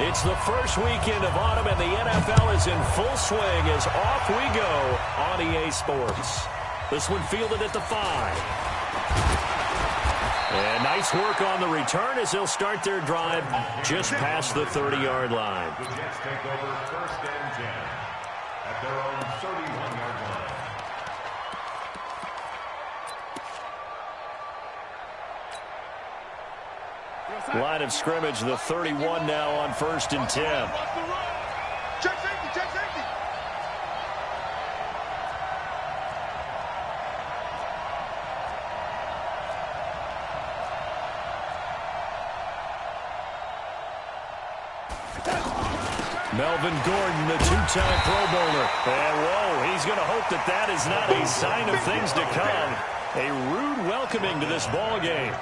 It's the first weekend of autumn, and the NFL is in full swing as off we go on EA Sports. This one fielded at the 5. And nice work on the return as they'll start their drive just past the 30-yard line. The Jets take over first and 10 at their own 31-yard line. Line of scrimmage, the 31 now on first and 10. Check safety, check safety. Melvin Gordon, the two-time Pro Bowler. And whoa, he's going to hope that that is not a sign of things to come. A rude welcoming to this ball game.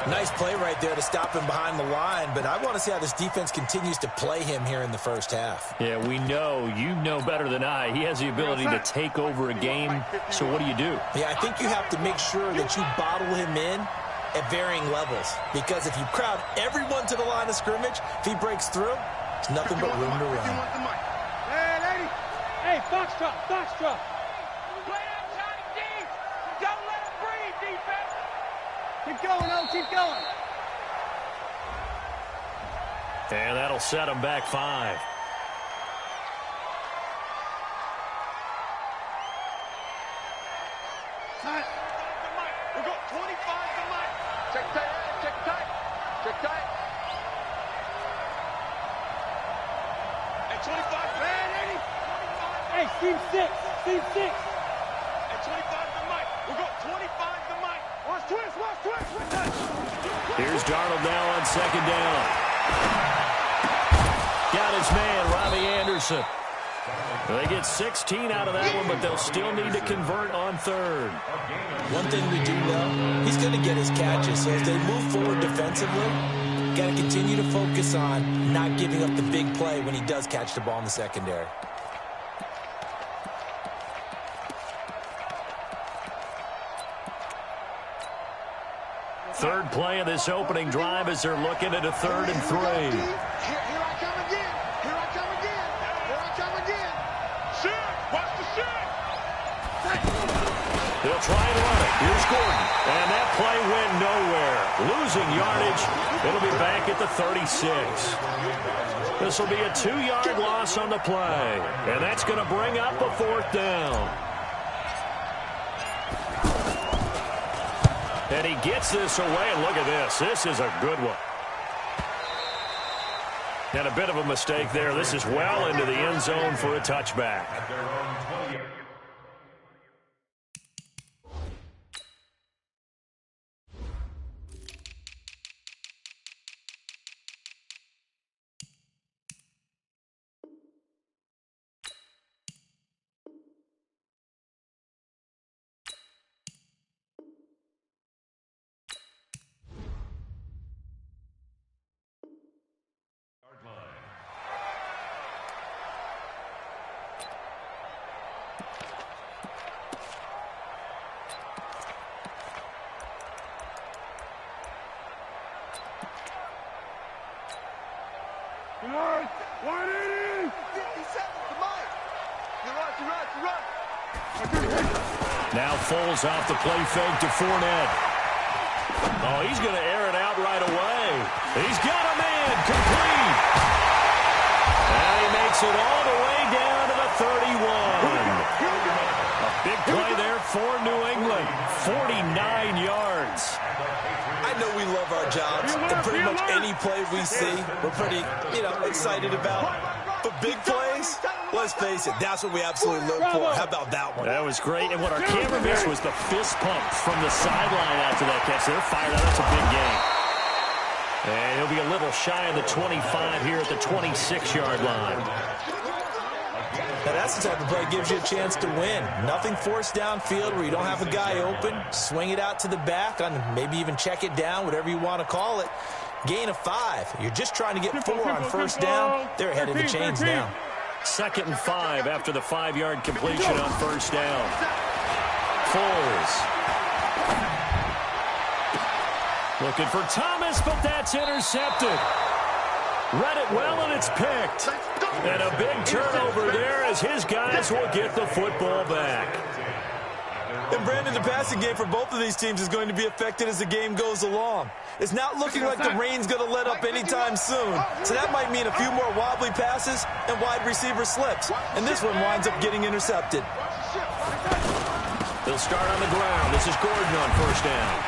Nice play right there to stop him behind the line, but I want to see how this defense continues to play him here in the first half. Yeah, we know, you know better than I, he has the ability to take over a game. So what do you do? Yeah, I think you have to make sure that you bottle him in at varying levels, because if you crowd everyone to the line of scrimmage, if he breaks through, it's nothing but room to run. Hey, lady. Hey, Foxtrot, Foxtrot. Keep going, O, keep going. And that'll set him back 5. We'll go 25 to Mike. Check tight, check tight, check tight. Hey, 25, man, 80. 25. Hey, Steve 6, Steve 6. Hey, 25 to Mike. We'll go 25 to Mike. Watch twist, watch twist. Here's Darnold now on second down. Got his man, Robbie Anderson. They get 16 out of that one, but they'll still need to convert on third. One thing we do know, he's going to get his catches. So as they move forward defensively, got to continue to focus on not giving up the big play when he does catch the ball in the secondary. Third play of this opening drive as they're looking at a 3rd and 3. Here I come again. Here I come again. Here I come again. Shoot. Watch the shoot. They'll try and run it. Here's Gordon. And that play went nowhere. Losing yardage. It'll be back at the 36. This will be a 2-yard loss on the play. And that's going to bring up a 4th down. And he gets this away, and look at this. This is a good one. And a bit of a mistake there. This is well into the end zone for a touchback. Now Foles off the play fake to Fournette. Oh, he's going to air it out right away. He's got a man complete. And he makes it all the way down to the 31. A big play there for New England. 49 yards. I know we love our jobs, and pretty much any play we see, we're pretty, excited about. But big plays, let's face it, that's what we absolutely live for. How about that one? That was great. And what our camera missed was the fist pump from the sideline after that catch. They're fired out. That's a big game. And he'll be a little shy of the 25 here at the 26-yard line. Now that's the type of play that gives you a chance to win. Nothing forced downfield where you don't have a guy open. Swing it out to the back, on maybe even check it down, whatever you want to call it. Gain of 5. You're just trying to get 4 on first down. They're ahead of the chains now. 2nd and 5 after the 5-yard completion on first down. Foles. Looking for Thomas, but that's intercepted. Read it well, and it's picked. And a big turnover there as his guys will get the football back. And, Brandon, the passing game for both of these teams is going to be affected as the game goes along. It's not looking like the rain's going to let up anytime soon. So that might mean a few more wobbly passes and wide receiver slips. And this one winds up getting intercepted. He'll start on the ground. This is Gordon on first down.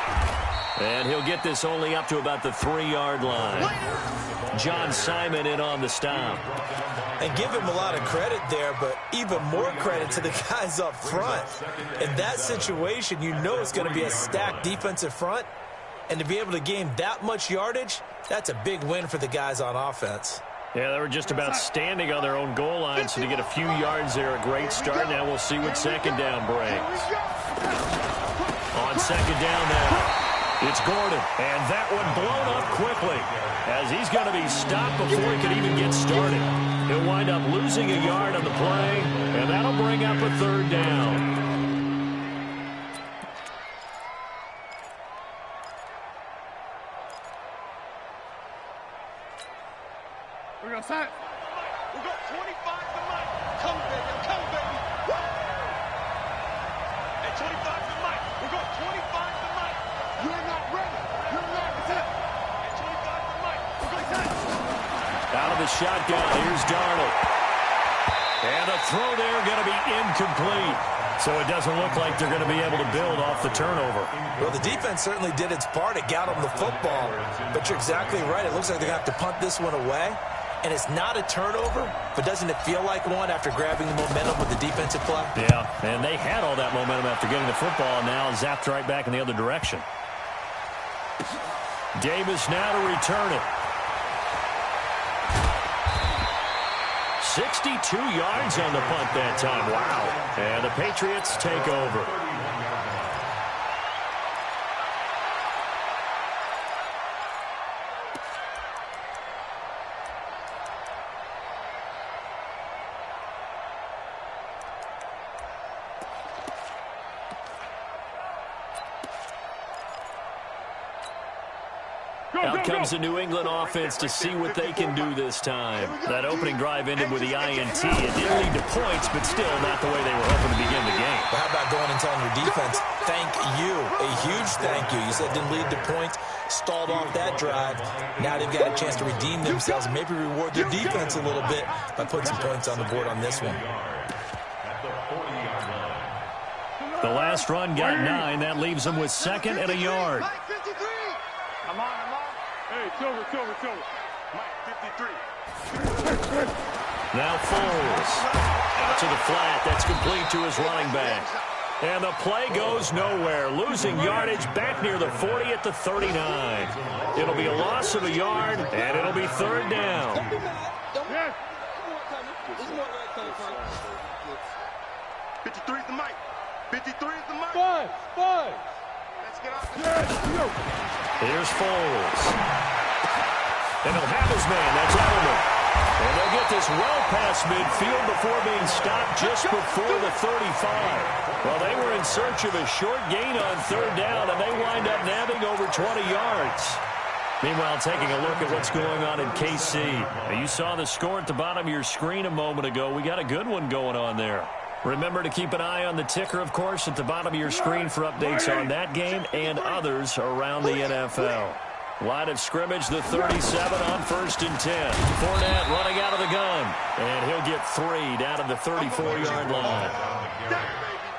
And he'll get this only up to about the 3-yard line. John Simon in on the stop. And give him a lot of credit there, but even more credit to the guys up front. In that situation, you know it's going to be a stacked defensive front. And to be able to gain that much yardage, that's a big win for the guys on offense. Yeah, they were just about standing on their own goal line, so to get a few yards there, a great start. Now we'll see what second down brings. On second down now. It's Gordon, and that one blown up quickly as he's going to be stopped before he can even get started. He'll wind up losing a yard on the play, and that'll bring up a third down. We're going to set. We got 25 to Mike. Come, baby. Come, baby. Woo! And 25 to Mike. We got 25 to Mike. You're not ready. You're not set. And 25 to Mike. We're going to set. Out of the shotgun, here's Darnold. And the throw there going to be incomplete. So it doesn't look like they're going to be able to build off the turnover. Well, the defense certainly did its part. It got them the football. But you're exactly right. It looks like they're going to have to punt this one away. And it's not a turnover, but doesn't it feel like one after grabbing the momentum with the defensive play? Yeah, and they had all that momentum after getting the football, and now zapped right back in the other direction. Davis now to return it. 62 yards on the punt that time. Wow. And the Patriots take over. Out comes the New England offense to see what they can do this time. That opening drive ended with the INT. It didn't lead to points, but still not the way they were hoping to begin the game. But how about going and telling your defense, thank you, a huge thank you. You said it didn't lead to points, stalled off that drive. Now they've got a chance to redeem themselves and maybe reward their defense a little bit by putting some points on the board on this one. The last run got 9. That leaves them with 2nd and a yard. Come on. Hey, it's over. Mike, 53. Now Foles. Out to the flat. That's complete to his running back. And the play goes nowhere. Losing yardage back near the 40 at the 39. It'll be a loss of a yard, and it'll be 3rd down. Yeah. 53 is the Mike. 53 is the Mike. Five. Let's get out there. Here's Foles. And he'll have his man. That's Edelman. And they'll get this well past midfield before being stopped just before the 35. Well, they were in search of a short gain on 3rd down, and they wind up nabbing over 20 yards. Meanwhile, taking a look at what's going on in KC. Now, you saw the score at the bottom of your screen a moment ago. We got a good one going on there. Remember to keep an eye on the ticker, of course, at the bottom of your screen for updates on that game and others around the NFL. Line of scrimmage, the 37 on 1st and 10. Fournette running out of the gun. And he'll get 3 down to the 34-yard line.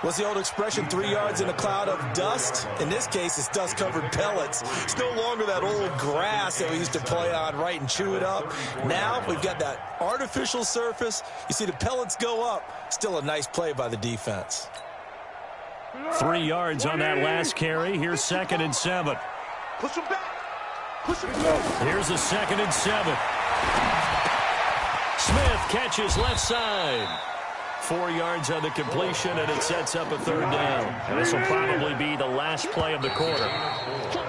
What's the old expression, 3 yards in a cloud of dust? In this case, it's dust-covered pellets. It's no longer that old grass that we used to play on, right, and chew it up. Now we've got that artificial surface. You see the pellets go up. Still a nice play by the defense. 3 yards on that last carry. Here's 2nd and 7. Push him back. Here's a 2nd and 7. Smith catches left side. 4 yards on the completion, and it sets up a 3rd down. And this will probably be the last play of the quarter.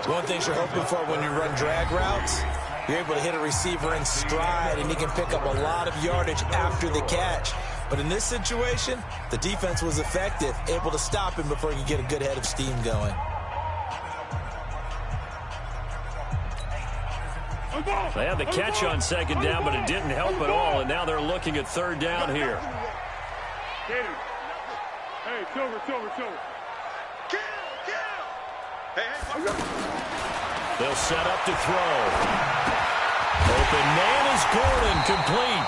One thing you're hoping for when you run drag routes, you're able to hit a receiver in stride, and he can pick up a lot of yardage after the catch. But in this situation, the defense was effective, able to stop him before he could get a good head of steam going. They had the catch on second down, but it didn't help at all, and now they're looking at third down here. Hey, Silver. They'll set up to throw. Open man is Gordon, complete.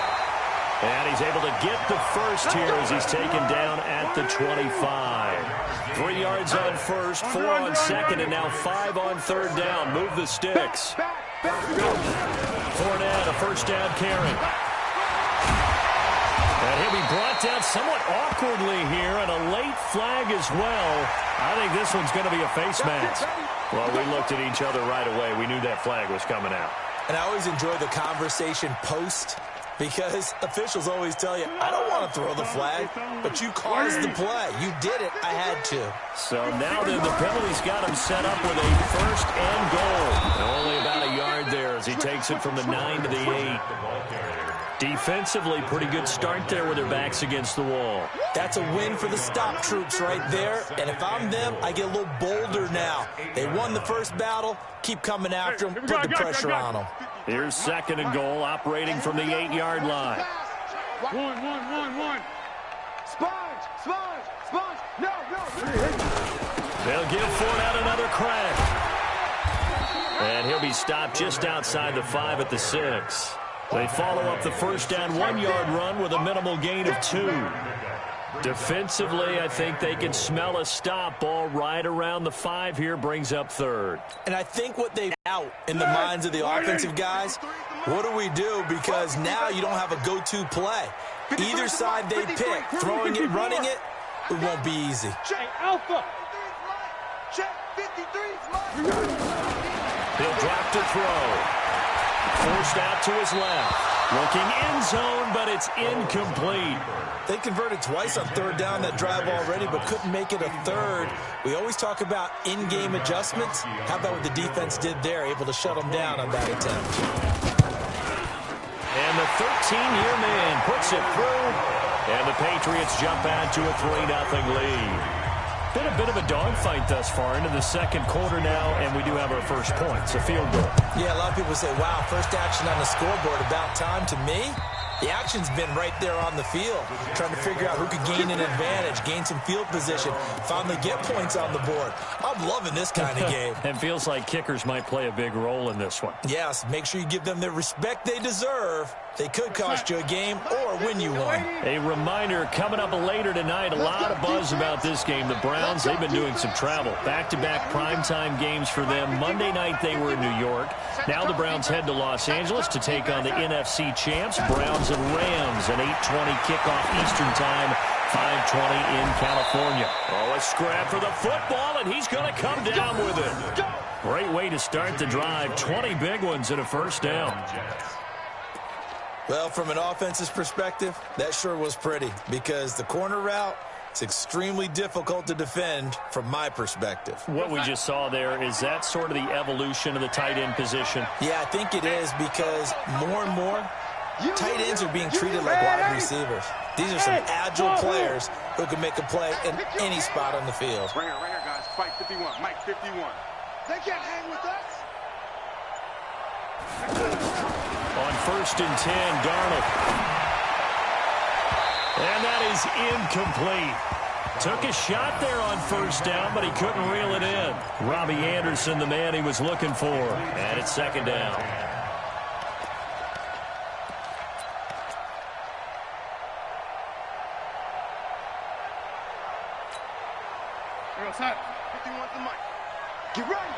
And he's able to get the first here as he's taken down at the 25. 3 yards on first, 4 on second, and now 5 on third down. Move the sticks. Fournette, a first down carry. And he'll be brought down somewhat awkwardly here, and a late flag as well. I think this one's going to be a face mask. Well, we looked at each other right away. We knew that flag was coming out. And I always enjoy the conversation post, because officials always tell you, I don't want to throw the flag, but you caused the play. You did it. I had to. So now then the penalty's got him set up with a first and goal. And only about a yard there as he takes it from the 9 to the 8. Defensively, pretty good start there with their backs against the wall. That's a win for the stop troops right there. And if I'm them, I get a little bolder now. They won the first battle. Keep coming after them. Put the pressure on them. Here's second and goal, operating from the 8-yard line. One. Sponge. No. They'll give Fournette another crack. And he'll be stopped just outside the 5 at the 6. They follow up the first down 1-yard run with a minimal gain of 2. Defensively, I think they can smell a stop. Ball right around the 5 here, brings up third. And I think what they've out in the minds of the offensive guys, what do we do? Because now you don't have a go-to play. Either side they pick, throwing it, running it, it won't be easy. Check Alpha. Check 53's mine. He'll drop to throw. Forced out to his left. Looking end zone, but it's incomplete. They converted twice on third down that drive already, but couldn't make it a third. We always talk about in-game adjustments. How about what the defense did there, able to shut them down on that attempt? And the 13-year man puts it through, and the Patriots jump out to a 3-0 lead. Been a bit of a dogfight thus far into the second quarter now, and we do have our first points, a field goal. Yeah, a lot of people say, wow, first action on the scoreboard, about time. To me, the action's been right there on the field, trying to figure out who could gain an advantage, gain some field position, finally get points on the board. I'm loving this kind of game. It feels like kickers might play a big role in this one. Yes, make sure you give them the respect they deserve. They could cost you a game or win you one. A reminder, coming up later tonight, a lot of buzz about this game. The Browns, they've been doing some travel. Back-to-back primetime games for them. Monday night they were in New York. Now the Browns head to Los Angeles to take on the NFC champs, Browns and Rams. An 8:20 kickoff Eastern time, 5:20 in California. Oh, a scrap for the football, and he's going to come down with it. Great way to start the drive. 20 big ones and a first down. Well, from an offense's perspective, that sure was pretty, because the corner route, it's extremely difficult to defend from my perspective. What we just saw there, is that sort of the evolution of the tight end position? Yeah, I think it is, because more and more, tight ends are being treated like wide receivers. These are some agile players who can make a play in any spot on the field. Ringer, guys. Spike 51. Mike 51. They can't hang with us. On 1st and 10, Darnold. And that is incomplete. Took a shot there on first down, but he couldn't reel it in. Robbie Anderson, the man he was looking for. And it's second down. Here goes Hut. 51 to Mike. Get ready.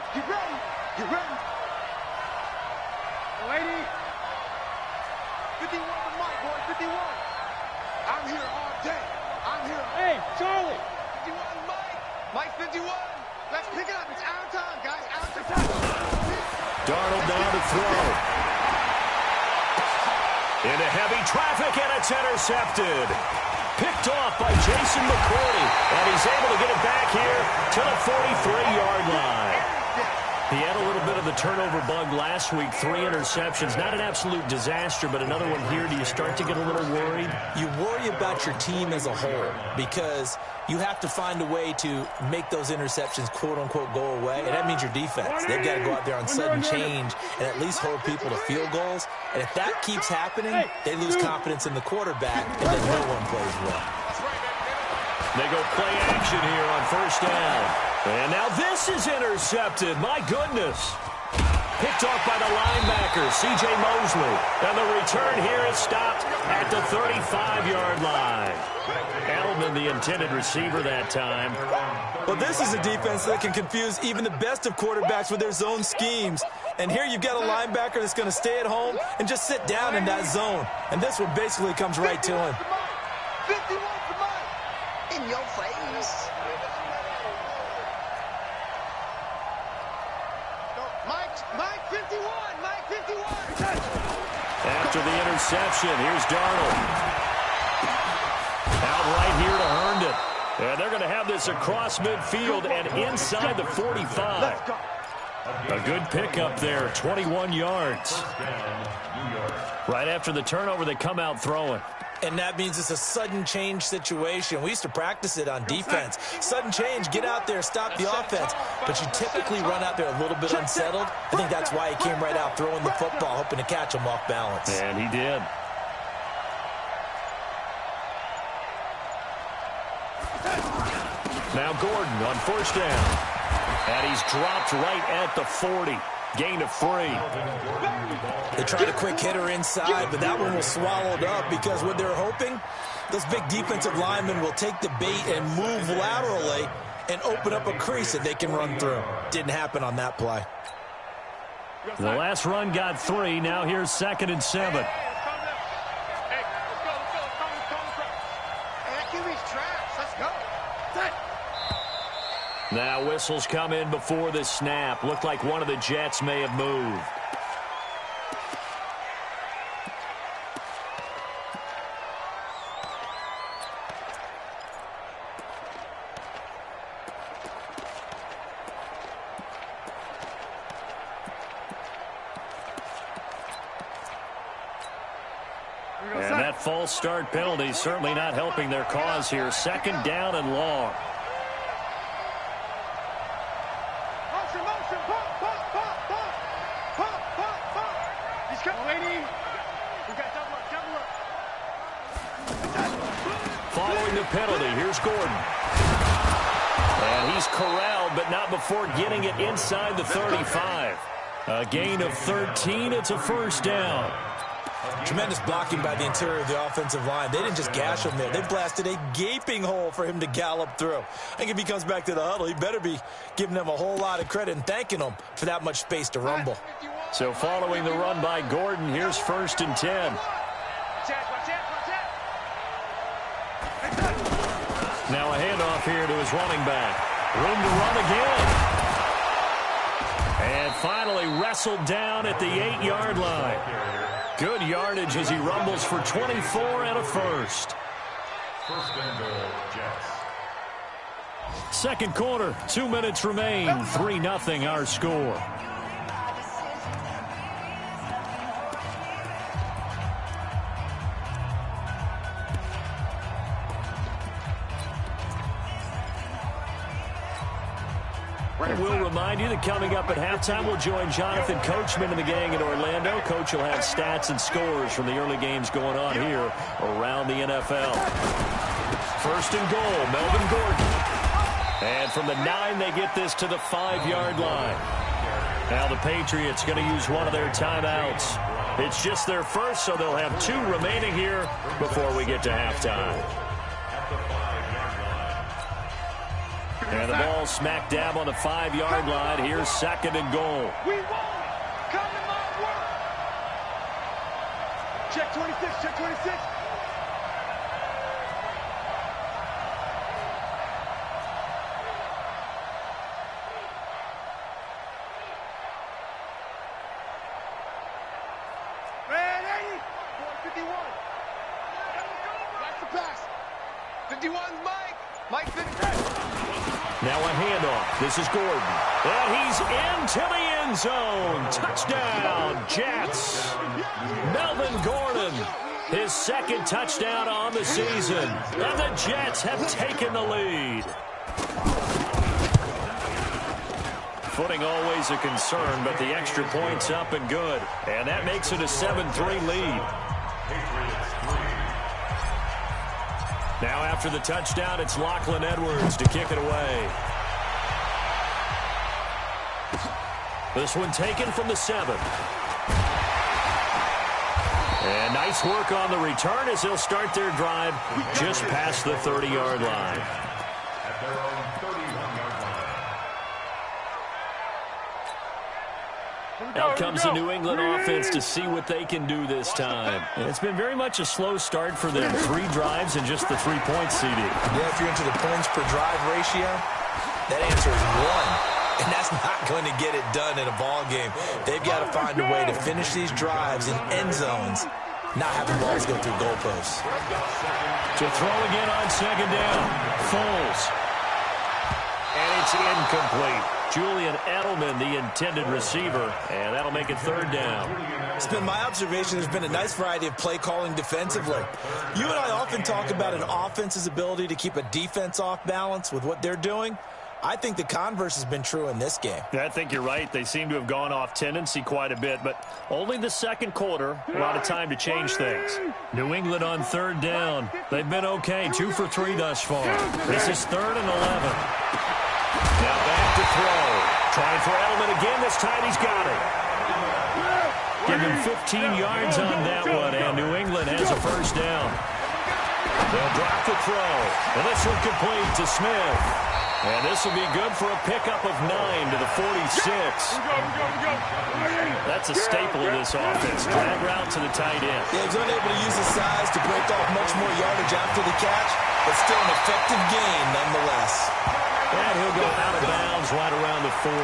Lady. 51 to Mike, boy. 51. I'm here all day. Hey, Charlie. 51 Mike. Mike 51. Let's pick it up. It's our time, guys. Our time. Darnold down to throw. Into heavy traffic, and it's intercepted. Picked off by Jason McCourty, and he's able to get it back here to the 43-yard line. He had a little bit of the turnover bug last week, 3 interceptions. Not an absolute disaster, but another one here. Do you start to get a little worried? You worry about your team as a whole because you have to find a way to make those interceptions, quote-unquote, go away, and that means your defense. They've got to go out there on sudden change and at least hold people to field goals. And if that keeps happening, they lose confidence in the quarterback, and then no one plays well. They go play action here on first down. And now this is intercepted. My goodness. Picked off by the linebacker, C.J. Mosley. And the return here is stopped at the 35-yard line. Edelman, the intended receiver that time. Well, this is a defense that can confuse even the best of quarterbacks with their zone schemes. And here you've got a linebacker that's going to stay at home and just sit down in that zone. And this one basically comes right to him. 51 for Mike. In your face. Mike 51. Mike 51. After the interception, here's Darnold. Out right here to Herndon. And they're going to have this across midfield and inside the 45. A good pickup there, 21 yards. Right after the turnover, they come out throwing. And that means it's a sudden change situation. We used to practice it on defense. Sudden change, get out there, stop the offense. But you typically run out there a little bit unsettled. I think that's why he came right out throwing the football, hoping to catch him off balance. And he did. Now Gordon on first down. And he's dropped right at the 40. Gain of 3. They tried a quick hitter inside, but that one was swallowed up because what they're hoping, those big defensive linemen will take the bait and move laterally and open up a crease that they can run through. Didn't happen on that play. The last run got 3. Now here's 2nd and 7. Now whistles come in before the snap. Looked like one of the Jets may have moved. And that false start penalty certainly not helping their cause here. 2nd down and long. Following the penalty, here's Gordon. And he's corralled, but not before getting it inside the 35. A gain of 13. It's a first down. Tremendous blocking by the interior of the offensive line. They didn't just gash him there. They blasted a gaping hole for him to gallop through. I think if he comes back to the huddle, he better be giving them a whole lot of credit and thanking them for that much space to rumble. So following the run by Gordon, here's 1st and 10. Now a handoff here to his running back. Room to run again. And finally wrestled down at the 8-yard line. Good yardage as he rumbles for 24 and a first. First and goal, Jets. Second quarter, 2 minutes remain. 3-0 our score. We'll remind you that coming up at halftime, we'll join Jonathan Coachman and the gang in Orlando. Coach will have stats and scores from the early games going on here around the NFL. First and goal, Melvin Gordon. And from the 9, they get this to the 5-yard line. Now the Patriots going to use one of their timeouts. It's just their first, so they'll have 2 remaining here before we get to halftime. And the ball smack dab on the 5-yard line. Here's 2nd and goal. We won. Come to my work. Check 26. Check 26. Red 80. 51. That's the pass. 51's Mike. Mike 50. Now a handoff. This is Gordon. And he's into the end end zone. Touchdown, Jets. Melvin Gordon, his second touchdown on the season. And the Jets have taken the lead. Footing always a concern, but the extra point's up and good. And that makes it a 7-3 lead. Now after the touchdown, it's Lachlan Edwards to kick it away. This one taken from the 7. And nice work on the return as they'll start their drive just past the 30-yard line. At their own 31-yard line. Out comes the New England offense to see what they can do this time. It's been very much a slow start for them. 3 drives and just the 3-point CD. Yeah, if you're into the points per drive ratio, that answer is 1. And that's not going to get it done in a ball game. They've got to find a way to finish these drives in end zones, not having balls go through goalposts. To throw again on second down. Foles. And it's incomplete. Julian Edelman, the intended receiver, and that'll make it third down. It's been my observation there's been a nice variety of play calling defensively. You and I often talk about an offense's ability to keep a defense off balance with what they're doing. I think the converse has been true in this game. Yeah, I think you're right. They seem to have gone off tendency quite a bit, but only the second quarter, a lot of time to change things. New England on third down. They've been okay, 2 for 3 thus far. This is 3rd and 11. Now back to throw. Trying for Edelman again. This time he's got it. Give him 15 yards on that one, and New England has a first down. They'll drop the throw. And this one complete to Smith. And this will be good for a pickup of 9 to the 46. That's a staple of this offense. Drag route to the tight end. Yeah, he's unable to use his size to break off much more yardage after the catch, but still an effective gain nonetheless. And he'll go out of bounds right around the 40.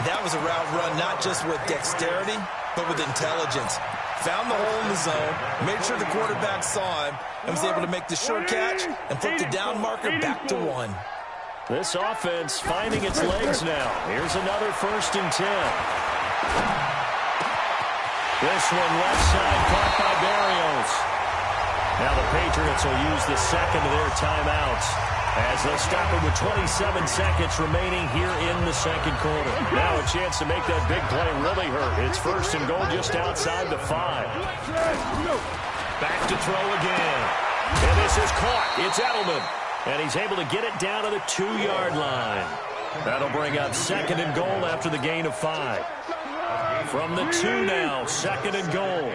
That was a route run not just with dexterity, but with intelligence. Found the hole in the zone, made sure the quarterback saw him, and was able to make the short catch and flip the down marker back to 1. This offense finding its legs now. Here's another 1st and 10. This one left side caught by Barrios. Now the Patriots will use the second of their timeouts as they'll stop it with 27 seconds remaining here in the second quarter. Now a chance to make that big play really hurt. It's 1st and goal just outside the 5. Back to throw again. And this is caught. It's Edelman. And he's able to get it down to the 2-yard line. That'll bring up 2nd and goal after the gain of 5. From the 2 now, 2nd and goal.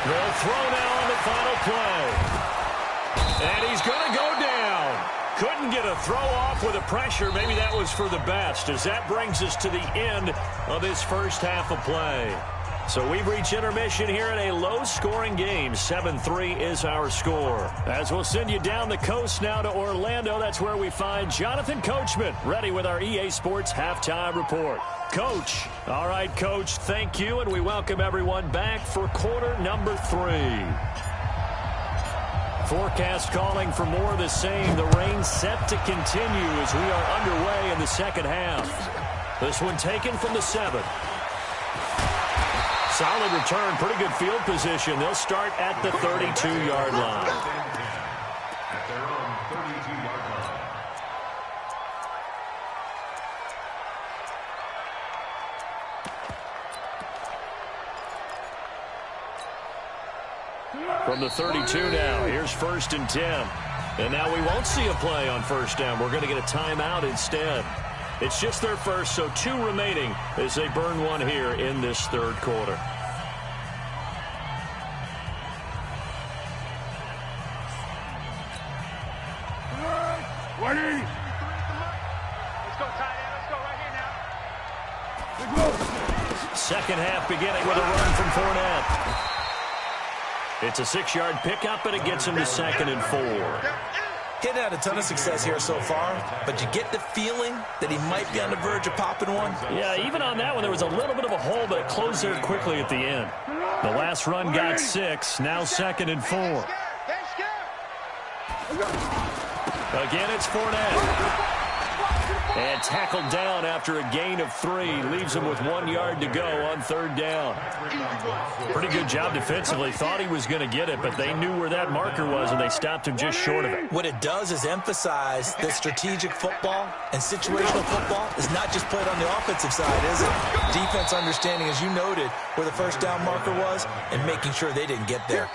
They'll throw now on the final play. And he's going to go down. Couldn't get a throw off with the pressure. Maybe that was for the best, as that brings us to the end of this first half of play. So we've reached intermission here in a low-scoring game. 7-3 is our score. As we'll send you down the coast now to Orlando, that's where we find Jonathan Coachman, ready with our EA Sports Halftime Report. Coach. All right, Coach, thank you, and we welcome everyone back for quarter number 3. Forecast calling for more of the same. The rain set to continue as we are underway in the second half. This one taken from the 7. Solid return, pretty good field position. They'll start at the 32-yard line. At their own 32-yard line. From the 32 now, here's 1st and 10. And now we won't see a play on 1st down. We're going to get a timeout instead. It's just their first, so 2 remaining as they burn 1 here in this 3rd quarter. Second half beginning with a run from Fournette. It's a 6-yard pickup, and it gets him to 2nd and 4. He's had a ton of success here so far, but you get the feeling that he might be on the verge of popping one. Yeah, even on that one, there was a little bit of a hole, but it closed there quickly at the end. The last run got 6, now 2nd and 4. Again, it's Fournette. And tackled down after a gain of 3. Leaves him with 1 yard to go on 3rd down. Pretty good job defensively. Thought he was going to get it, but they knew where that marker was, and they stopped him just short of it. What it does is emphasize that strategic football and situational football is not just played on the offensive side, is it? Defense understanding, as you noted, where the first down marker was and making sure they didn't get there.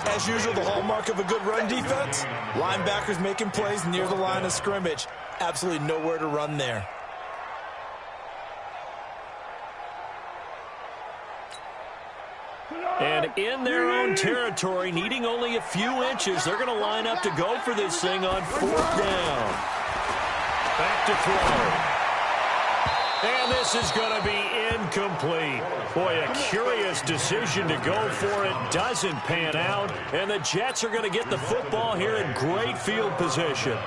As usual, the hallmark of a good run defense, linebackers making plays near the line of scrimmage. Absolutely nowhere to run there. And in their own territory, needing only a few inches, they're going to line up to go for this thing on 4th down. Back to throw. And this is going to be incomplete. Boy, a curious decision to go for it. Doesn't pan out. And the Jets are going to get the football here in great field position.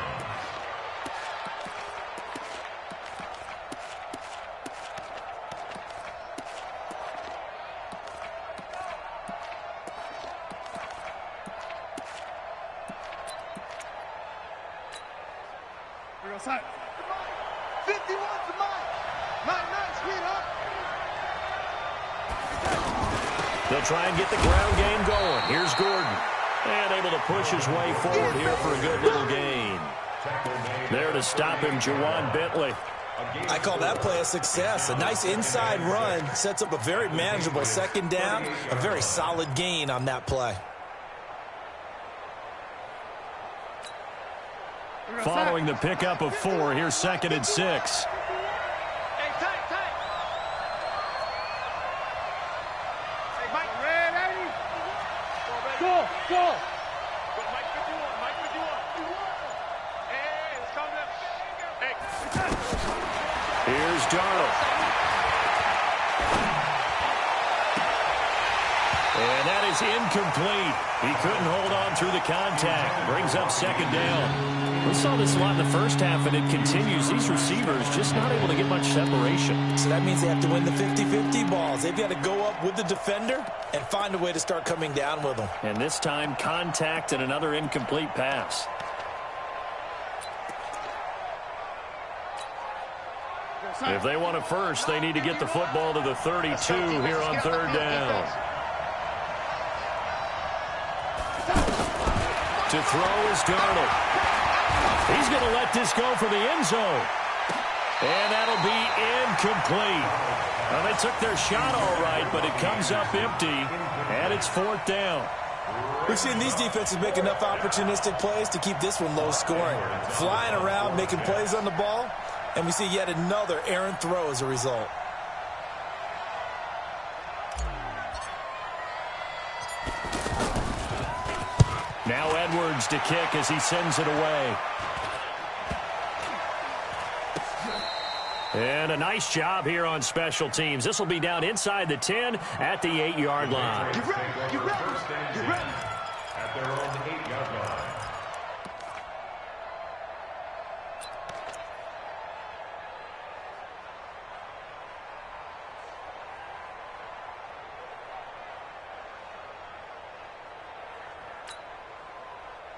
Side. 51 to Mike. Nice, sweetheart. They'll try and get the ground game going. Here's Gordon. And able to push his way forward here for a good little gain. There to stop him, Jawan Bentley. I call that play a success. A nice inside run sets up a very manageable 2nd down. A very solid gain on that play. Following the pickup of 4, here's 2nd and 6. Hey, tight. Hey, Mike. Ready? Go. Mike 51. Hey, let's calm down. Hey. Here's Darnold. And that is incomplete. He couldn't hold on through the contact. Brings up 2nd down. We saw this a lot in the first half, and it continues. These receivers just not able to get much separation. So that means they have to win the 50-50 balls. They've got to go up with the defender and find a way to start coming down with them. And this time, contact and another incomplete pass. If they want it first, they need to get the football to the 32 here on 3rd down. To throw is Darnold. He's going to let this go for the end zone. And that'll be incomplete. Well, they took their shot all right, but it comes up empty, and it's 4th down. We've seen these defenses make enough opportunistic plays to keep this one low scoring. Flying around, making plays on the ball, and we see yet another errant throw as a result. Now Edwards to kick as he sends it away. And a nice job here on special teams. This will be down inside the 10 at the 8-yard line. Get ready. At their own 8-yard line.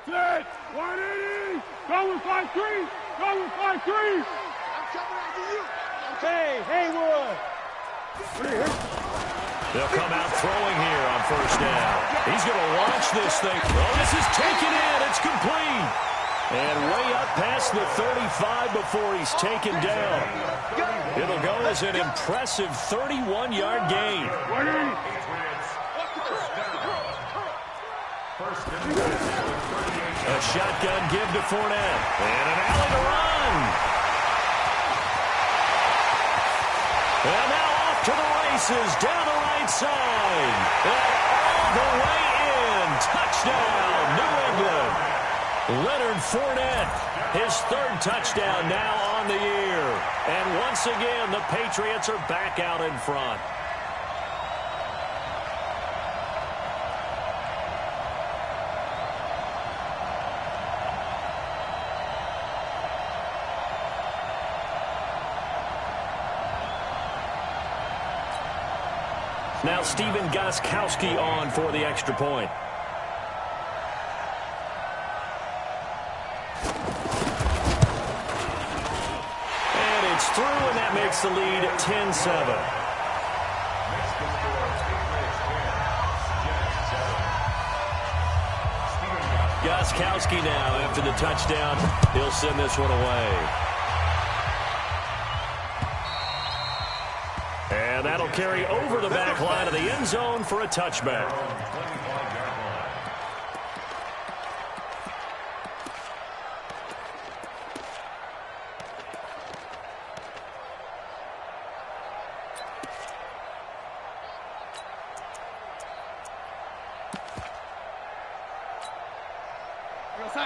Set. 180. Going 5-3. Going 5-3. I'm coming after you. Hey, Haywood. They'll come out throwing here on 1st down. He's going to launch this thing. Oh, this is taken in. It's complete. And way up past the 35 before he's taken down. It'll go as an impressive 31-yard gain. A shotgun give to Fournette. And an alley to run. And now off to the races down the right side. And all the way in. Touchdown, New England. Leonard Fournette, his 3rd touchdown now on the year. And once again, the Patriots are back out in front. Now Stephen Gostkowski on for the extra point. through, and that makes the lead 10-7. Gostkowski now after the touchdown. He'll send this one away. And that'll carry over the back line of the end zone for a touchback.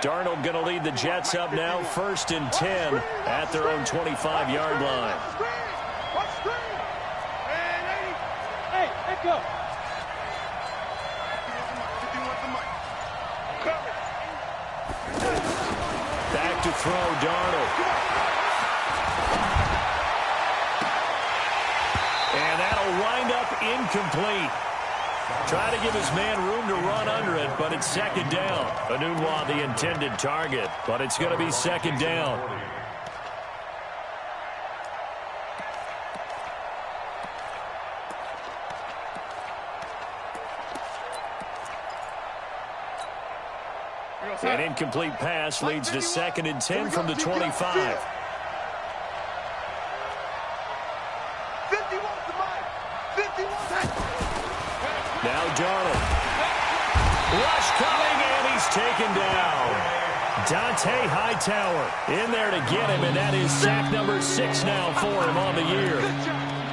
Darnold going to lead the Jets up now, 1st and 10 at their own 25-yard line. Hey, let go. Back to throw, Darnold. And that'll wind up incomplete. Try to give his man room to run under it, but it's 2nd down. Anunwa, the intended target, but it's going to be 2nd down. An incomplete pass leads to 2nd and 10 from the 25. Now Darnold. Rush coming, and he's taken down. Dante Hightower in there to get him, and that is sack number 6 now for him on the year.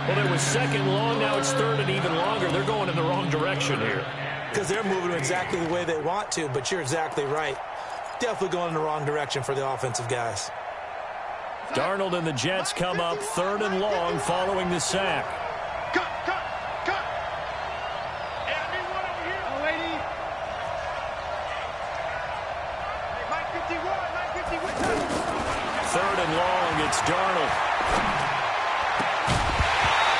Well, it was 2nd long, now it's 3rd and even longer. They're going in the wrong direction here. Because they're moving exactly the way they want to, but you're exactly right. Definitely going in the wrong direction for the offensive guys. Darnold and the Jets come up 3rd and long following the sack. Third and long, it's Darnold.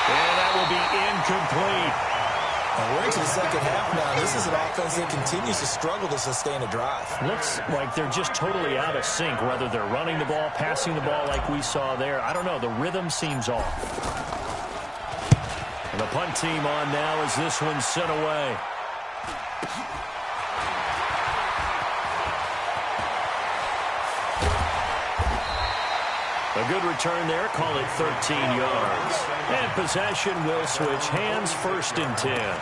And that will be incomplete. And we're into the 2nd half now. This is an offense that continues to struggle to sustain a drive. Looks like they're just totally out of sync, whether they're running the ball, passing the ball like we saw there. I don't know. The rhythm seems off. And the punt team on now as this one's sent away. A good return there, call it 13 yards. And possession will switch hands, 1st and 10.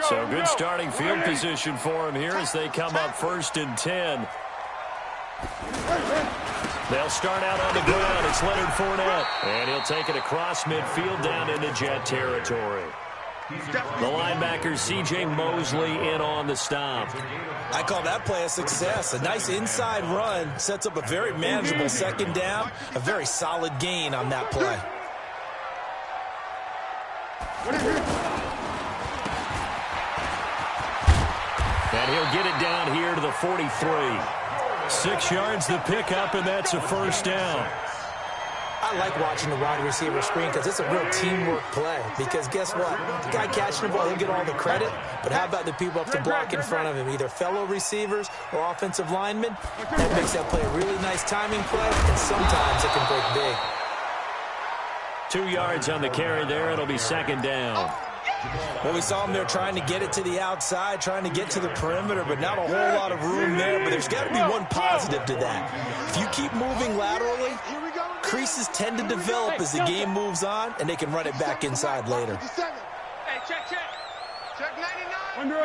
So good starting field position for him here as they come up 1st and 10. They'll start out on the ground. It's Leonard Fournette. And he'll take it across midfield down into Jet territory. The linebacker, C.J. Mosley, in on the stop. I call that play a success. A nice inside run sets up a very manageable 2nd down. A very solid gain on that play. And he'll get it down here to the 43. 6 yards the pickup, and that's a 1st down. I like watching the wide receiver screen because it's a real teamwork play. Because guess what? The guy catching the ball, he'll get all the credit. But how about the people up to block in front of him, either fellow receivers or offensive linemen? That makes that play a really nice timing play, and sometimes it can break big. 2 yards on the carry there. It'll be 2nd down. Well, we saw him there trying to get it to the outside, trying to get to the perimeter, but not a whole lot of room there. But there's got to be one positive to that. If you keep moving laterally, creases tend to develop as the game moves on, and they can run it back inside later. Hey, check. Check 99. Under.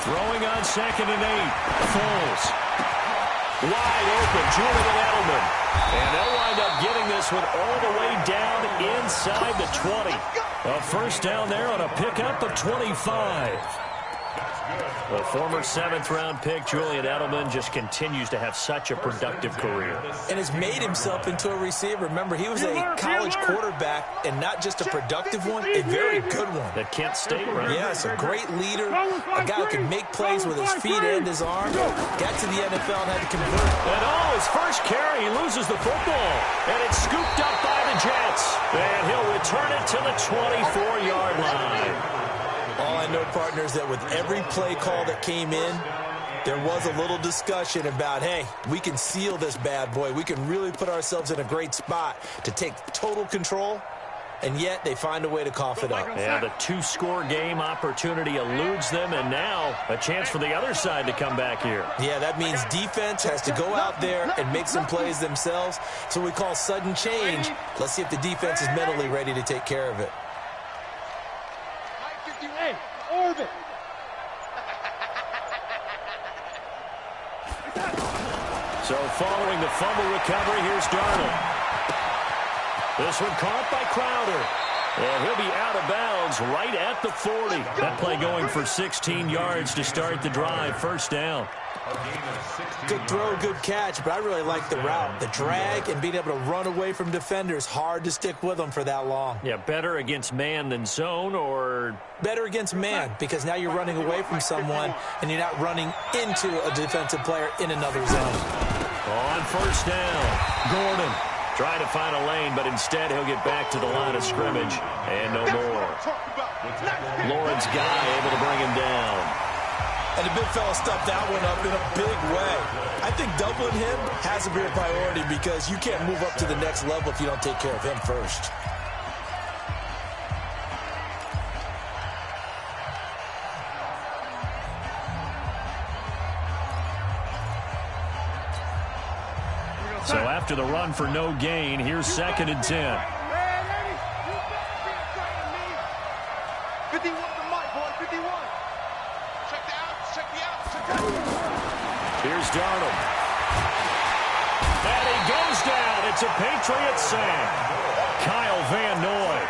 Throwing on 2nd and 8. Foles. Wide open. Julian Edelman. And they'll wind up getting this one all the way down inside the 20. A 1st down there on a pickup of 25. The former 7th-round pick, Julian Edelman, just continues to have such a productive career. And has made himself into a receiver. Remember, he was a college quarterback, and not just a productive one, a very good one. At Kent State, right? Yes, a great leader, a guy who can make plays with his feet and his arm. Got to the NFL and had to convert. And his first carry, he loses the football. And it's scooped up by the Jets. And he'll return it to the 24-yard line. Oh, I know, partners, that with every play call that came in, there was a little discussion about, hey, we can seal this bad boy. We can really put ourselves in a great spot to take total control, and yet they find a way to cough it up. Yeah, the two-score game opportunity eludes them, and now a chance for the other side to come back here. Yeah, that means defense has to go out there and make some plays themselves. So we call sudden change. Let's see if the defense is mentally ready to take care of it. Hey, orbit. So following the fumble recovery, here's Darnold. This one caught by Crowder. And he'll be out of bounds right at the 40. That play going for 16 yards to start the drive. First down. Good throw, good catch, but I really like the route. The drag and being able to run away from defenders, hard to stick with them for that long. Yeah, better against man than zone, or? Better against man, because now you're running away from someone and you're not running into a defensive player in another zone. On first down, Gordon trying to find a lane, but instead he'll get back to the line of scrimmage, and no more. Lawrence Guy able to bring him down. And the big fella stuffed that one up in a big way. I think doubling him has to be a priority because you can't move up to the next level if you don't take care of him first. So after the run for no gain, here's 2nd and 10. 51 to Mike, boy, 51. Check the outs, check the outs, check the outs. Here's Darnold. And he goes down. It's a Patriot sack. Kyle Van Noy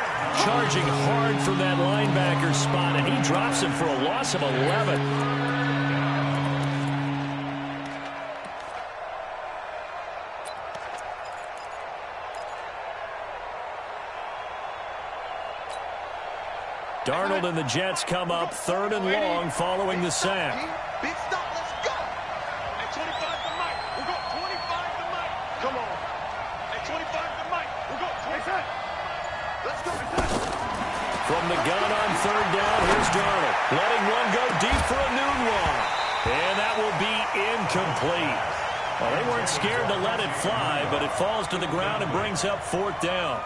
charging hard from that linebacker spot, and he drops him for a loss of 11. Darnold and the Jets come up 3rd and long following the sack. Big stop, let's go. At 25 to Mike. We'll go 25 to Mike. Come on. At 25 to Mike. We'll go 25. Let's go. From the gun on 3rd down, here's Darnold. Letting one go deep for a new one. And that will be incomplete. Well, they weren't scared to let it fly, but it falls to the ground and brings up 4th down.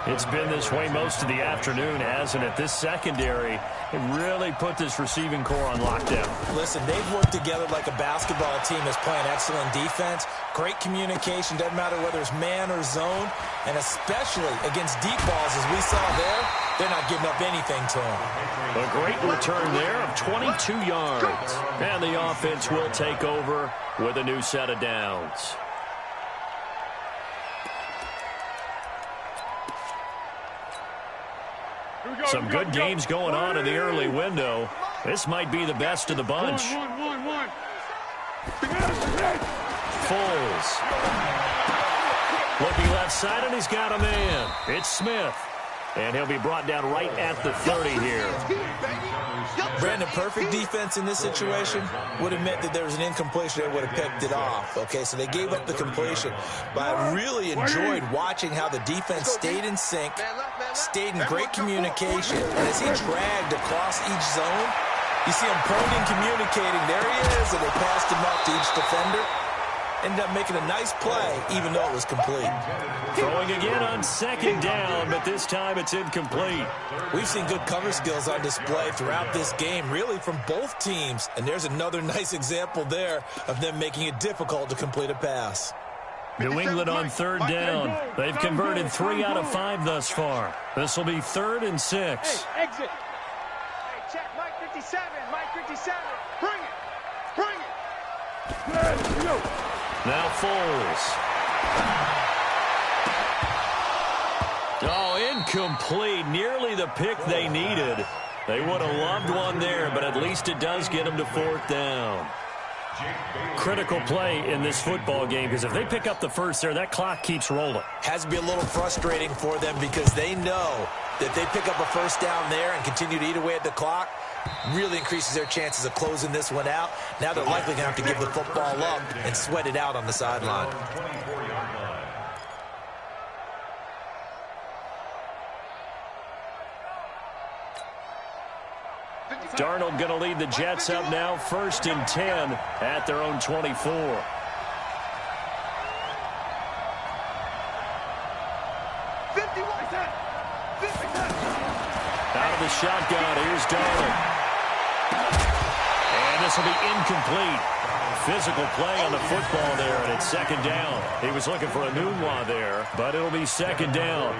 It's been this way most of the afternoon, hasn't it? This secondary, it really put this receiving core on lockdown. Listen, they've worked together like a basketball team that's playing excellent defense. Great communication, doesn't matter whether it's man or zone, and especially against deep balls, as we saw there, they're not giving up anything to them. A great return there of 22 yards. And the offense will take over with a new set of downs. Some good games going on in the early window. This might be the best of the bunch. Foles. Looking left side, and he's got a man. It's Smith. And he'll be brought down right at the 30 here. Brandon, perfect defense in this situation would have meant that there was an incompletion. They would have picked it off. Okay, so they gave up the completion. But I really enjoyed watching how the defense stayed in sync, stayed in great communication. And as he dragged across each zone, you see him pointing, communicating. There he is, and they passed him up to each defender. Ended up making a nice play, even though it was complete. Throwing again on 2nd down, but this time it's incomplete. We've seen good cover skills on display throughout this game, really from both teams. And there's another nice example there of them making it difficult to complete a pass. New England on 3rd down. They've converted 3 out of 5 thus far. This will be 3rd and 6. Hey, exit. Hey, check Mike 57, Mike 57. Bring it. Bring it. Let's go. Now Foles. Oh, incomplete. Nearly the pick they needed. They would have loved one there, but at least it does get them to 4th down. Critical play in this football game, because if they pick up the first there, that clock keeps rolling. Has to be a little frustrating for them because they know that they pick up a first down there and continue to eat away at the clock, really increases their chances of closing this one out. Now they're likely going to have to give the football up and sweat it out on the sideline. Darnold going to lead the Jets up now, 1st and 10 at their own 24. Out of the shotgun, here's Darnold. And this will be incomplete. Physical play on the football there, and it's 2nd down. He was looking for a Nunwa there, but it'll be 2nd down.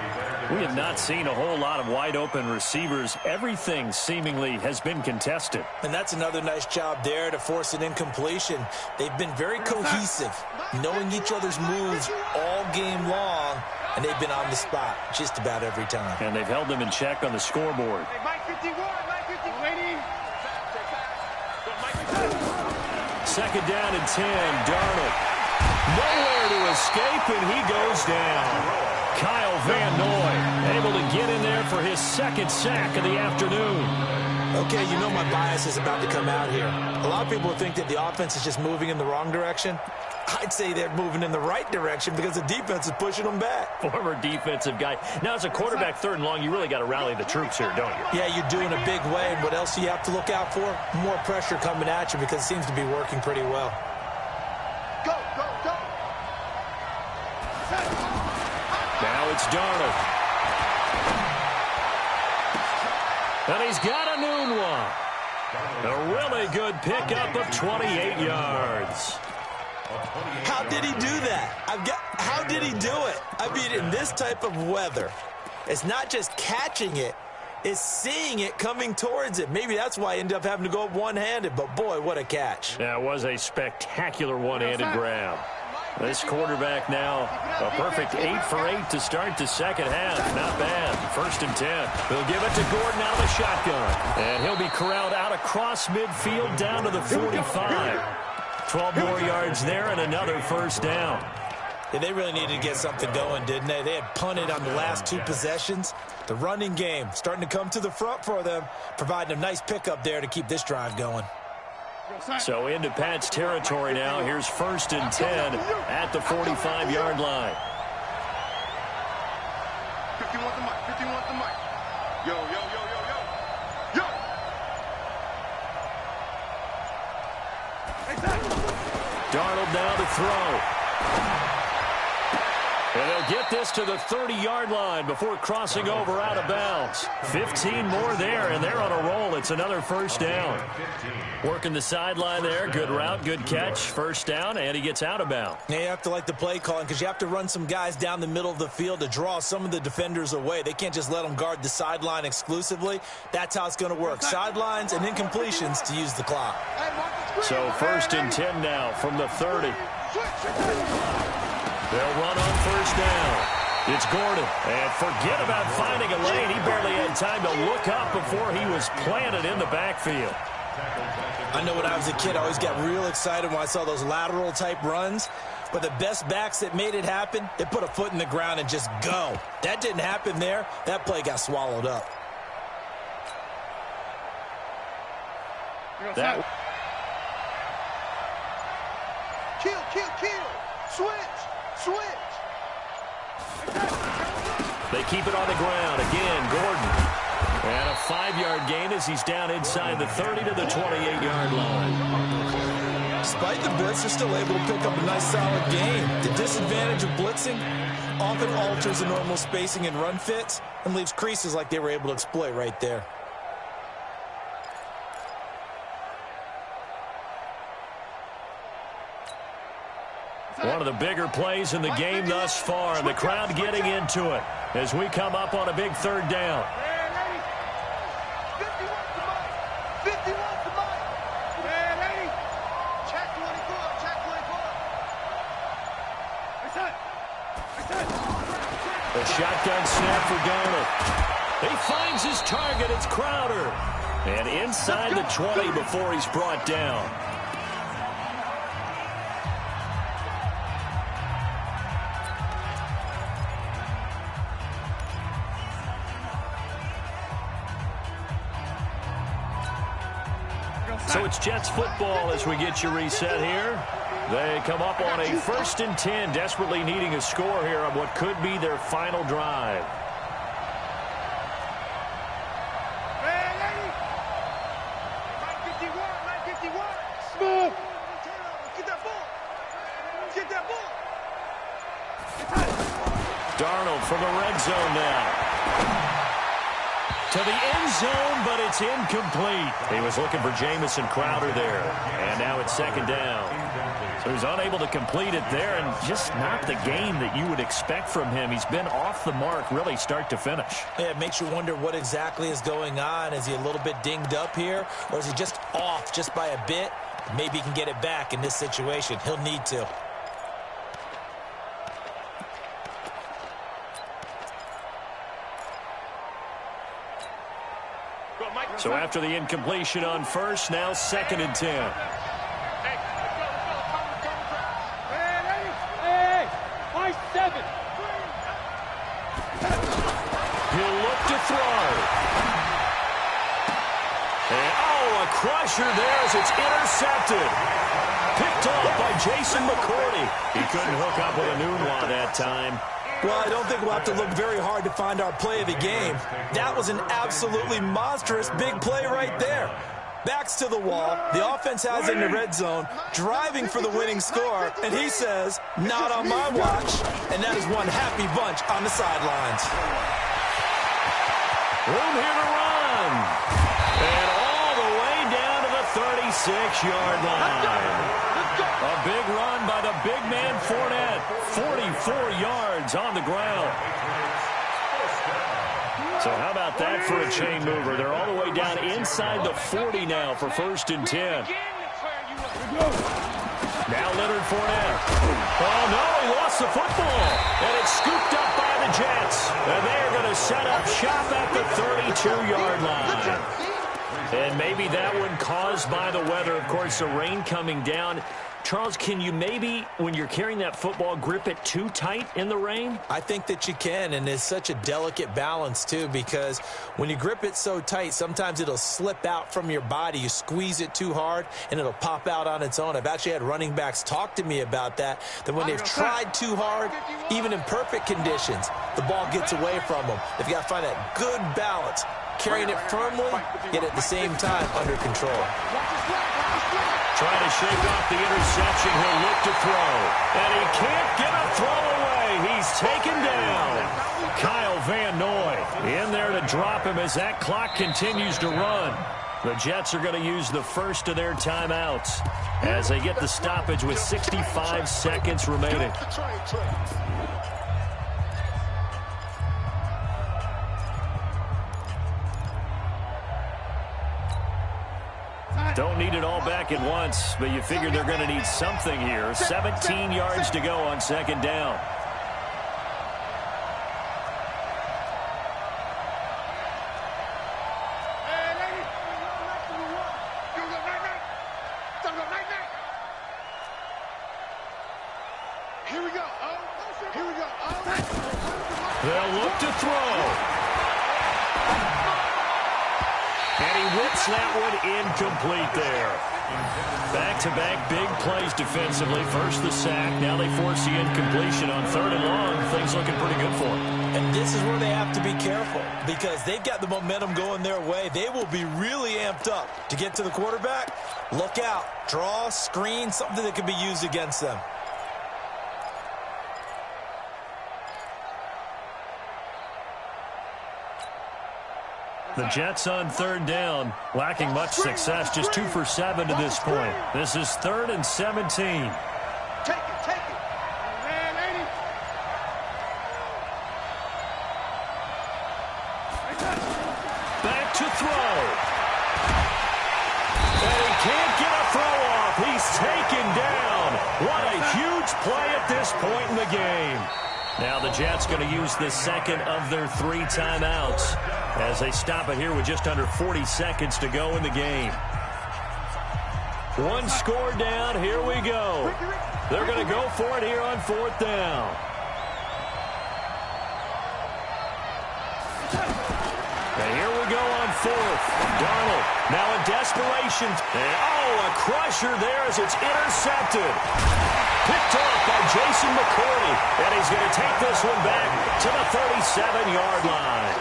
We have not seen a whole lot of wide-open receivers. Everything seemingly has been contested. And that's another nice job there to force an incompletion. They've been very cohesive, knowing each other's moves all game long, and they've been on the spot just about every time. And they've held them in check on the scoreboard. Hey, Mike 51, Mike 50, waiting. 2nd down and 10, Darnold. Nowhere to escape, and he goes down. Kyle Van Noy able to get in there for his 2nd sack of the afternoon. Okay, you know my bias is about to come out here. A lot of people think that the offense is just moving in the wrong direction. I'd say they're moving in the right direction because the defense is pushing them back. Former defensive guy. Now, as a quarterback 3rd and long, you really got to rally the troops here, don't you? Yeah, you're doing a big way, and what else do you have to look out for? More pressure coming at you because it seems to be working pretty well. Go, go, go. Now it's Darnold. And he's got a Nunwa. A really good pickup of 28 yards. How did he do that? How did he do it? I mean, in this type of weather, it's not just catching it, it's seeing it coming towards it. Maybe that's why I ended up having to go up one-handed, but boy, what a catch. That was a spectacular one-handed grab. This quarterback now, a perfect 8 for 8 to start the 2nd half. Not bad. 1st and 10. He'll give it to Gordon out of the shotgun. And he'll be corralled out across midfield down to the 45. 12 more yards there and another 1st down. Yeah, they really needed to get something going, didn't they? They had punted on the last 2 possessions. The running game starting to come to the front for them, providing a nice pickup there to keep this drive going. So into Pat's territory now. Here's 1st and 10 at the 45-yard line. 51 the mic, 51 the mic. Yo, yo, yo, yo, yo. Yo! Darnold now to throw. And they'll get this to the 30-yard line before crossing over out of bounds. 15 more there, and they're on a roll. It's another 1st down. Working the sideline there. Good route, good catch. 1st down, and he gets out of bounds. Yeah, you have to like the play calling because you have to run some guys down the middle of the field to draw some of the defenders away. They can't just let them guard the sideline exclusively. That's how it's going to work. Sidelines and incompletions to use the clock. So 1st and 10 now from the 30. They'll run on 1st down. It's Gordon. And forget about finding a lane. He barely had time to look up before he was planted in the backfield. I know when I was a kid, I always got real excited when I saw those lateral-type runs. But the best backs that made it happen, they put a foot in the ground and just go. That didn't happen there. That play got swallowed up. That... Kill, kill, kill. Switch, switch. They keep it on the ground. Again, Gordon. And a 5-yard gain as he's down inside the 30 to the 28-yard line. Despite the blitz, they're still able to pick up a nice solid gain. The disadvantage of blitzing often alters the normal spacing and run fits and leaves creases like they were able to exploit right there. One of the bigger plays in the game thus far, and the crowd getting into it as we come up on a big 3rd down. 51 the mic. Check 24, check 24. The shotgun snap for Darnold. He finds his target. It's Crowder. And inside the 20 before he's brought down. So it's Jets football as we get you reset here. They come up on a 1st and 10, desperately needing a score here on what could be their final drive. Get that ball. Darnold from the red zone now. To the end zone, but it's incomplete. He was looking for Jamison Crowder there. And now it's second down. So he's unable to complete it there, and just not the game that you would expect from him. He's been off the mark really start to finish. Yeah, it makes you wonder what exactly is going on. Is he a little bit dinged up here, or is he just off just by a bit? Maybe he can get it back in this situation. He'll need to. So after the incompletion on first, now 2nd and 10. Hey, 7. He'll look to throw. And, a crusher there as it's intercepted. Picked off by Jason McCourty. He couldn't hook up with a Nunwa that time. Well, I don't think we'll have to look very hard to find our play of the game. That was an absolutely monstrous big play right there. Backs to the wall. The offense has it in the red zone, driving for the winning score, and he says, not on my watch. And that is one happy bunch on the sidelines. Room here to run. And all the way down to the 36-yard line. A big run by the big man Fournette. 44 yards on the ground. So how about that for a chain mover? They're all the way down inside the 40 now for 1st and 10. Now Leonard Fournette. Oh, no, he lost the football. And it's scooped up by the Jets. And they're going to set up shop at the 32-yard line. And maybe that one caused by the weather. Of course, the rain coming down. Charles, can you maybe, when you're carrying that football, grip it too tight in the rain? I think that you can, and it's such a delicate balance, too, because when you grip it so tight, sometimes it'll slip out from your body. You squeeze it too hard, and it'll pop out on its own. I've actually had running backs talk to me about that when they've tried too hard, even in perfect conditions, the ball gets away from them. They've got to find that good balance, carrying it firmly, yet at the same time under control. Trying to shake off the interception. He'll look to throw. And he can't get a throw away. He's taken down. Kyle Van Noy in there to drop him as that clock continues to run. The Jets are going to use the first of their timeouts as they get the stoppage with 65 seconds remaining. Don't need it all back at once, but you figure they're going to need something here. 17 yards to go on 2nd down. Here we go. Here we go. They'll look to throw. And he whips that one incomplete there. Back-to-back big plays defensively. First the sack. Now they force the incompletion on 3rd and long. Things looking pretty good for them. And this is where they have to be careful because they've got the momentum going their way. They will be really amped up to get to the quarterback. Look out. Draw, screen, something that could be used against them. The Jets on 3rd down, lacking much success, just 2 for 7 to this point. This is 3rd and 17. Take it. Back to throw. And he can't get a throw off. He's taken down. What a huge play at this point in the game. Now the Jets going to use the 2nd of their 3 timeouts as they stop it here with just under 40 seconds to go in the game. 1 score down. Here we go. They're going to go for it here on 4th down. And here we go on 4th. Darnold now in desperation. And, a crusher there as it's intercepted. Picked off by Jason McCourty. And he's going to take this one back to the 37-yard line.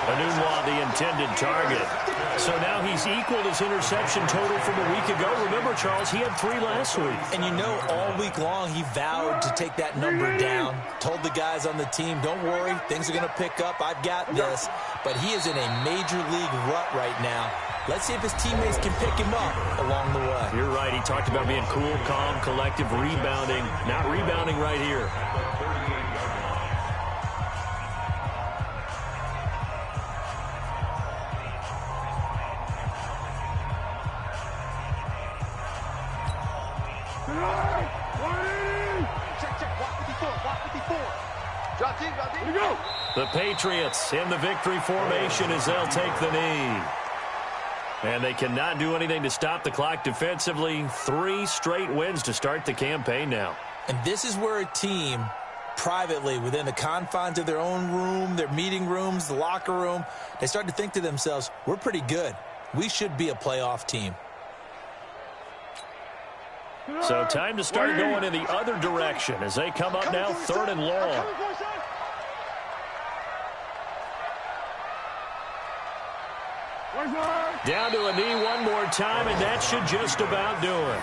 Anunwa, the intended target. So now he's equaled his interception total from a week ago. Remember, Charles, he had 3 last week. And you know, all week long he vowed to take that number down. Told the guys on the team, don't worry, things are going to pick up. I've got this. But he is in a major league rut right now. Let's see if his teammates can pick him up along the way. You're right. He talked about being cool, calm, collective, rebounding. Not rebounding right here. The Patriots in the victory formation as they'll take the knee. And they cannot do anything to stop the clock defensively. 3 straight wins to start the campaign now. And this is where a team, privately, within the confines of their own room, their meeting rooms, the locker room, they start to think to themselves, we're pretty good. We should be a playoff team. So time to start going in the other direction as they come up now 3rd and long. Down to a knee one more time, and that should just about do it.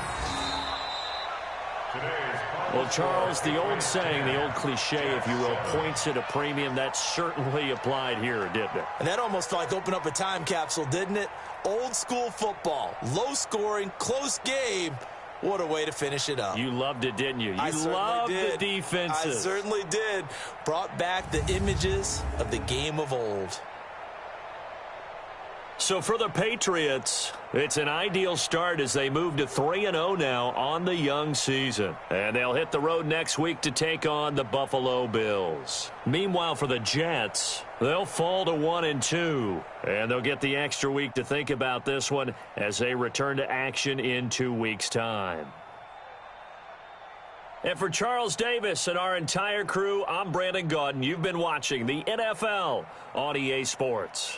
Well, Charles, the old saying, the old cliche, if you will, points at a premium, that certainly applied here, didn't it? And that almost felt like opened up a time capsule, didn't it? Old school football, low scoring, close game. What a way to finish it up. You loved it, didn't you? I loved the defenses. I certainly did. Brought back the images of the game of old. So for the Patriots, it's an ideal start as they move to 3-0 now on the young season. And they'll hit the road next week to take on the Buffalo Bills. Meanwhile, for the Jets, they'll fall to 1-2. And they'll get the extra week to think about this one as they return to action in 2 weeks' time. And for Charles Davis and our entire crew, I'm Brandon Gaudin. You've been watching the NFL on EA Sports.